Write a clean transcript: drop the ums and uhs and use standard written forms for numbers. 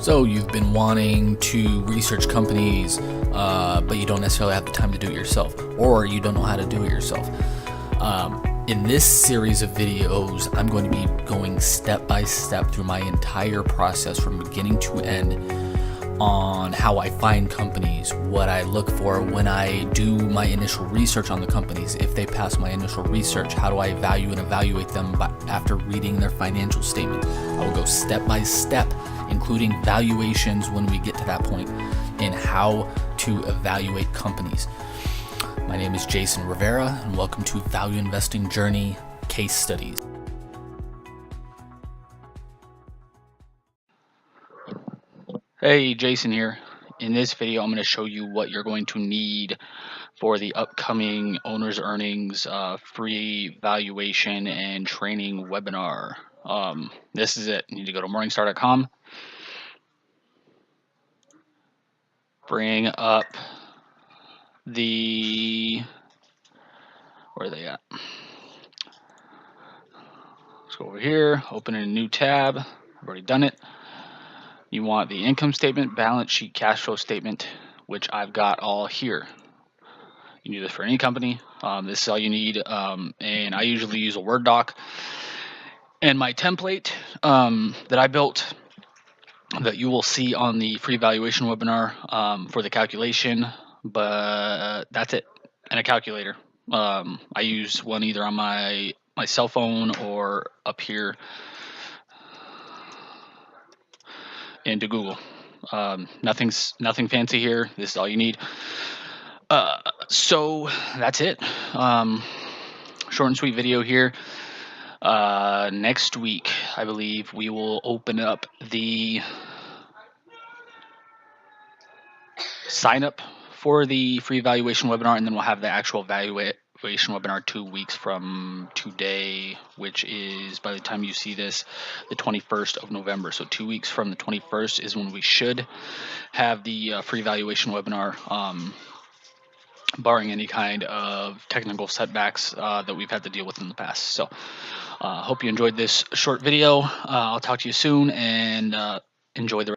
So you've been wanting to research companies, but you don't necessarily have the time to do it yourself, or you don't know how to do it yourself. In this series of videos, I'm going to be going step by step through my entire process from beginning to end on how I find companies, what I look for when I do my initial research on the companies. If they pass my initial research, how do I value and evaluate them after reading their financial statement? I will go step by step, including valuations when we get to that point, in how to evaluate companies. My name is Jason Rivera, and welcome to Value Investing Journey Case Studies. Hey, Jason here. In this video, I'm going to show you what you're going to need for the upcoming Owner's Earnings free valuation and training webinar. This is it. You need to go to morningstar.com, bring up the, where are they at? Let's go over here, open a new tab. I've already done it. You want the income statement, balance sheet, cash flow statement, which I've got all here. You can do this for any company. This is all you need. And I usually use a Word doc. And my template that I built that you will see on the free valuation webinar for the calculation, but that's it. And a calculator. I use one either on my cell phone or up here into Google. Nothing fancy here. This is all you need. So that's it. Short and sweet video here. Next week, I believe we will open up the sign up for the free valuation webinar, and then we'll have the actual valuation webinar 2 weeks from today, which is, by the time you see this, the 21st of November. So 2 weeks from the 21st is when we should have the free valuation webinar, barring any kind of technical setbacks that we've had to deal with in the past. So hope you enjoyed this short video. I'll talk to you soon, and enjoy the